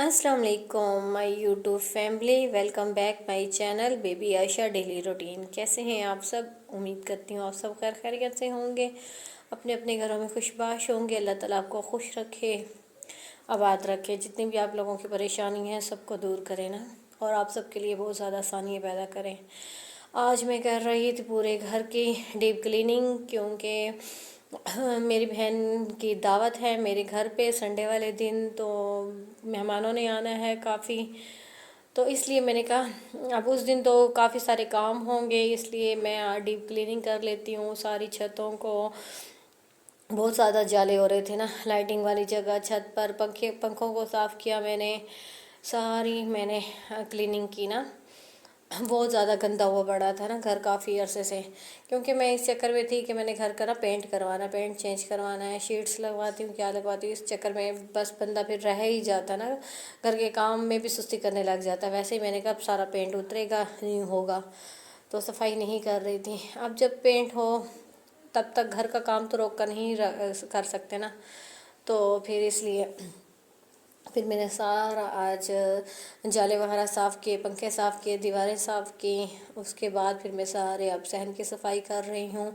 अस्सलाम वालेकुम my YouTube family, welcome back my channel baby Ayesha daily routine. कैसे हैं आप सब? उम्मीद करती हूँ आप सब खैर खैरियत से होंगे, अपने अपने घरों में खुशबाश होंगे। अल्लाह ताला आपको खुश रखे, आबाद रखे। जितनी भी आप लोगों की परेशानी है सबको दूर करें ना, और आप सबके लिए बहुत ज़्यादा आसानियाँ पैदा करें। आज मैं कर रही थी पूरे घर की डीप क्लीनिंग, क्योंकि मेरी बहन की दावत है मेरे घर पे संडे वाले दिन, तो मेहमानों ने आना है काफ़ी। तो इसलिए मैंने कहा अब उस दिन तो काफ़ी सारे काम होंगे, इसलिए मैं डीप क्लीनिंग कर लेती हूँ सारी छतों को। बहुत ज़्यादा जाले हो रहे थे ना लाइटिंग वाली जगह, छत पर पंखों को साफ़ किया मैंने, सारी मैंने क्लीनिंग की ना। बहुत ज़्यादा गंदा हुआ पड़ा था ना घर काफ़ी अरसे से, क्योंकि मैं इस चक्कर में थी कि मैंने घर का ना पेंट चेंज करवाना है, शीट्स लगवाती हूँ क्या लगवाती हूँ, इस चक्कर में बस बंदा फिर रह ही जाता ना, घर के काम में भी सुस्ती करने लग जाता। वैसे ही मैंने कहा अब सारा पेंट उतरेगा नहीं होगा, तो सफाई नहीं कर रही थी। अब जब पेंट हो तब तक घर का काम तो रोक कर नहीं कर सकते ना, तो फिर इसलिए फिर मैंने सारा आज जाले वगैरह साफ़ किए, पंखे साफ़ किए, दीवारें साफ़ की। उसके बाद फिर मैं सारे अब सहन की सफाई कर रही हूँ,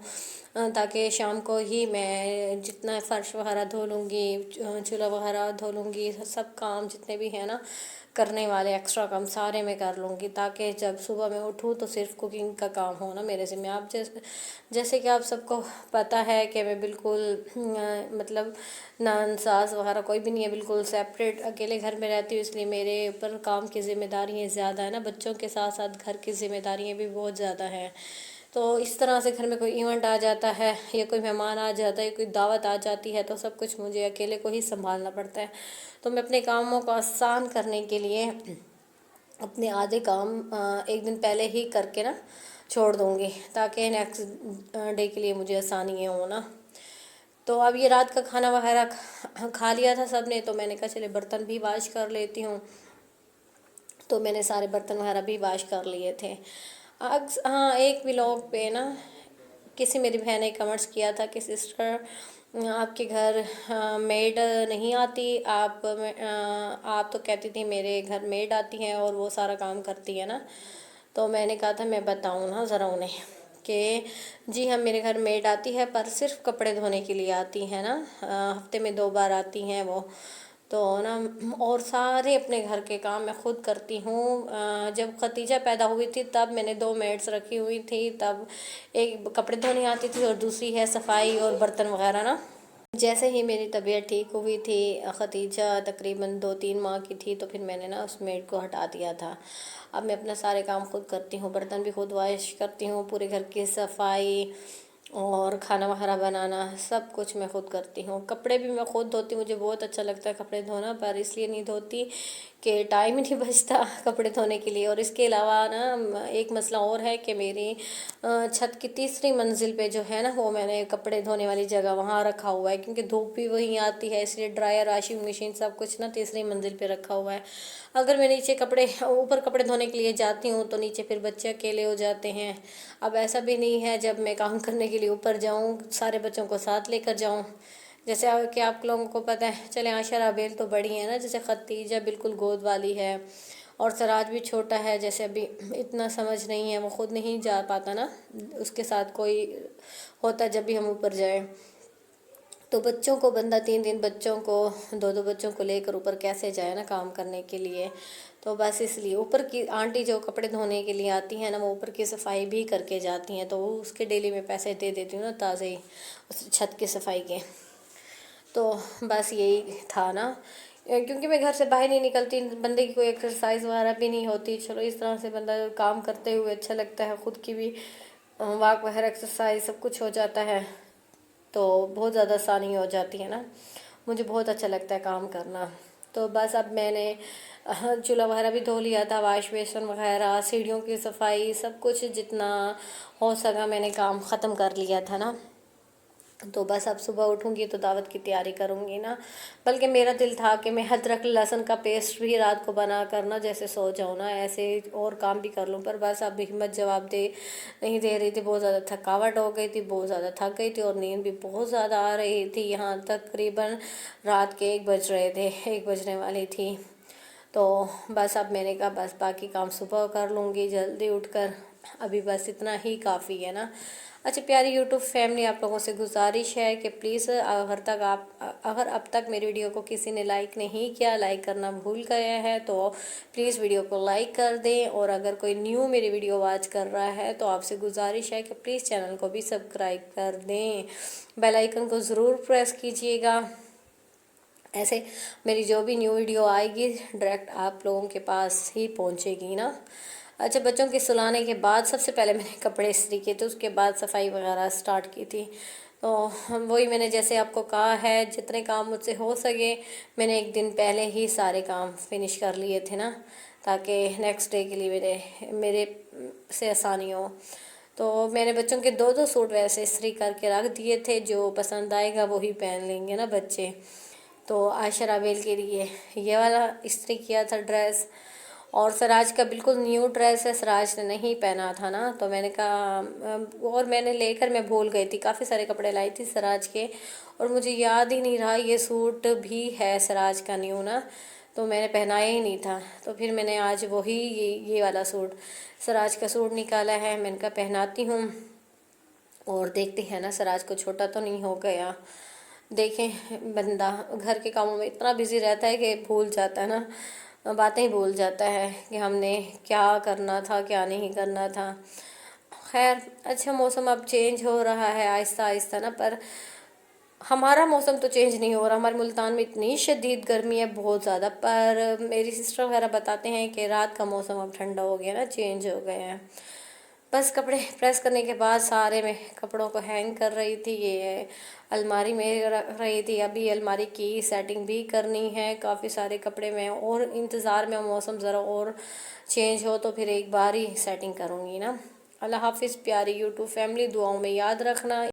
ताकि शाम को ही मैं जितना फ़र्श वगैरह धो लूँगी, चूल्हा वगैरह धो लूँगी, सब काम जितने भी हैं ना करने वाले एक्स्ट्रा काम सारे मैं कर लूँगी, ताकि जब सुबह मैं उठूँ तो सिर्फ कुकिंग का काम हो ना मेरे से। मैं आप जैसे कि आप सबको पता है कि मैं बिल्कुल मतलब नान सास वगैरह कोई भी नहीं है, बिल्कुल सेपरेट अकेले घर में रहती हूँ, इसलिए मेरे ऊपर काम की ज़िम्मेदारियाँ ज़्यादा है ना, बच्चों के साथ साथ घर की ज़िम्मेदारियाँ भी बहुत ज़्यादा हैं। तो इस तरह से घर में कोई इवेंट आ जाता है या कोई मेहमान आ जाता है, कोई दावत आ जाती है, तो सब कुछ मुझे अकेले को ही संभालना पड़ता है। तो मैं अपने कामों को आसान करने के लिए अपने आधे काम एक दिन पहले ही करके ना छोड़ दूँगी, ताकि नेक्स्ट डे के लिए मुझे आसानी हो ना। तो अब ये रात का खाना वगैरह खा लिया था सब ने, तो मैंने कहा चले बर्तन भी वॉश कर लेती हूँ। तो मैंने सारे बर्तन वगैरह भी वॉश कर लिए थे। हाँ, एक व्लॉग पे ना किसी मेरी बहन ने कमेंट्स किया था कि सिस्टर आपके घर मेड नहीं आती, आप तो कहती थी मेरे घर मेड आती हैं और वो सारा काम करती है ना। तो मैंने कहा था मैं बताऊँ ना ज़रा उन्हें कि जी हाँ, मेरे घर मेड आती है पर सिर्फ कपड़े धोने के लिए आती है ना, हफ्ते में 2 बार आती हैं वो, तो ना और सारे अपने घर के काम मैं खुद करती हूँ। जब खतीजा पैदा हुई थी तब मैंने 2 मेड्स रखी हुई थी, तब एक कपड़े धोने आती थी और दूसरी है सफाई और बर्तन वगैरह ना। जैसे ही मेरी तबीयत ठीक हुई थी, खतीजा तकरीबन 2-3 माह की थी, तो फिर मैंने ना उस मेड को हटा दिया था। अब मैं अपना सारे काम खुद करती हूँ, बर्तन भी खुद वॉश करती हूँ, पूरे घर की सफाई और खाना वगैरह बनाना सब कुछ मैं खुद करती हूँ। कपड़े भी मैं खुद धोती हूँ, मुझे बहुत अच्छा लगता है कपड़े धोना, पर इसलिए नहीं धोती कि टाइम ही नहीं बचता कपड़े धोने के लिए। और इसके अलावा ना एक मसला और है कि मेरी छत की तीसरी मंजिल पे जो है ना, वो मैंने कपड़े धोने वाली जगह वहाँ रखा हुआ है, क्योंकि धूप भी वहीं आती है, इसलिए ड्रायर वॉशिंग मशीन सब कुछ ना तीसरी मंजिल पे रखा हुआ है। अगर मैं नीचे ऊपर कपड़े धोने के लिए जाती हूँ तो नीचे फिर बच्चे अकेले हो जाते हैं। अब ऐसा भी नहीं है जब मैं काम करने के लिए ऊपर जाऊँ सारे बच्चों को साथ लेकर जाऊँ। जैसे कि आप लोगों को पता है, चले आशा राबेल तो बड़ी है ना, जैसे खतीजा बिल्कुल गोद वाली है और सराज भी छोटा है, जैसे अभी इतना समझ नहीं है, वो खुद नहीं जा पाता ना, उसके साथ कोई होता जब भी हम ऊपर जाए। तो बच्चों को बंदा 3 दिन बच्चों को 2-2 बच्चों को लेकर ऊपर कैसे जाए ना काम करने के लिए। तो बस इसलिए ऊपर की आंटी जो कपड़े धोने के लिए आती हैं ना, वो ऊपर की सफाई भी करके जाती हैं, तो वो उसके डेली में पैसे दे देती हूँ ना ताज़े ही उस छत की सफाई के। तो बस यही था ना, क्योंकि मैं घर से बाहर नहीं निकलती, बंदे की कोई एक्सरसाइज वगैरह भी नहीं होती। चलो इस तरह से बंदा काम करते हुए अच्छा लगता है, ख़ुद की भी वॉक वगैरह एक्सरसाइज सब कुछ हो जाता है, तो बहुत ज़्यादा आसानी हो जाती है ना। मुझे बहुत अच्छा लगता है काम करना। तो बस अब मैंने चूल्हा वगैरह भी धो लिया था, वाश बेसन वगैरह, सीढ़ियों की सफाई सब कुछ जितना हो सका मैंने काम ख़त्म कर लिया था ना। तो बस अब सुबह उठूँगी तो दावत की तैयारी करूँगी ना। बल्कि मेरा दिल था कि मैं अदरक लहसुन का पेस्ट भी रात को बना कर ना जैसे सो जाऊँ ना, ऐसे और काम भी कर लूँ, पर बस अब हिम्मत जवाब दे नहीं दे रही थी। बहुत ज़्यादा थकावट हो गई थी, बहुत ज़्यादा थक गई थी और नींद भी बहुत ज़्यादा आ रही थी। यहाँ तकरीबन रात के 1 बज रहे थे, 1 बजने वाली थी। تو بس اب میں نے کہا بس باقی کام صبح کر لوں گی جلدی اٹھ کر، ابھی بس اتنا ہی کافی ہے نا۔ اچھا پیاری یوٹیوب فیملی، آپ لوگوں سے گزارش ہے کہ پلیز اگر اب تک میری ویڈیو کو کسی نے لائک نہیں کیا، لائک کرنا بھول گیا ہے تو پلیز ویڈیو کو لائک کر دیں، اور اگر کوئی نیو میری ویڈیو واچ کر رہا ہے تو آپ سے گزارش ہے کہ پلیز چینل کو بھی سبسکرائب کر دیں، بیل آئیکن کو ضرور پریس کیجئے گا، ایسے میری جو بھی نیو ویڈیو آئے گی ڈائریکٹ آپ لوگوں کے پاس ہی پہنچے گی نا۔ اچھا بچوں کے سلانے کے بعد سب سے پہلے میں نے کپڑے استری کیے تھے، اس کے بعد صفائی وغیرہ سٹارٹ کی تھی، تو وہی میں نے جیسے آپ کو کہا ہے جتنے کام مجھ سے ہو سکے میں نے ایک دن پہلے ہی سارے کام فنش کر لیے تھے نا، تاکہ نیکسٹ ڈے کے لیے میرے سے آسانی ہو۔ تو میں نے بچوں کے 2 سوٹ ویسے استری کر کے رکھ دیے تھے، جو پسند آئے گا وہی پہن لیں گے نا بچے۔ تو عائشہ رابیل کے لیے یہ والا استری کیا تھا ڈریس، اور سراج کا بالکل نیو ڈریس ہے، سراج نے نہیں پہنا تھا نا، تو میں نے کہا اور میں نے لے کر میں بھول گئی تھی، کافی سارے کپڑے لائی تھی سراج کے اور مجھے یاد ہی نہیں رہا یہ سوٹ بھی ہے سراج کا نیو نا، تو میں نے پہنایا ہی نہیں تھا، تو پھر میں نے آج وہی یہ والا سوٹ سراج کا سوٹ نکالا ہے، میں نے کہا پہناتی ہوں اور دیکھتے ہیں نا سراج کو چھوٹا تو نہیں ہو گیا۔ دیکھیں بندہ گھر کے کاموں میں اتنا بزی رہتا ہے کہ بھول جاتا ہے نا، باتیں ہی بھول جاتا ہے کہ ہم نے کیا کرنا تھا کیا نہیں کرنا تھا۔ خیر اچھا موسم اب چینج ہو رہا ہے آہستہ آہستہ نا، پر ہمارا موسم تو چینج نہیں ہو رہا، ہمارے ملتان میں اتنی شدید گرمی ہے بہت زیادہ، پر میری سسٹر وغیرہ بتاتے ہیں کہ رات کا موسم اب ٹھنڈا ہو گیا نا، چینج ہو گئے ہیں۔ بس کپڑے پریس کرنے کے بعد سارے میں کپڑوں کو ہینگ کر رہی تھی، یہ الماری میں رکھ رہی تھی، ابھی الماری کی سیٹنگ بھی کرنی ہے، کافی سارے کپڑے میں اور انتظار میں موسم ذرا اور چینج ہو تو پھر ایک بار ہی سیٹنگ کروں گی نا۔ اللہ حافظ پیاری یوٹیوب فیملی، دعاؤں میں یاد رکھنا۔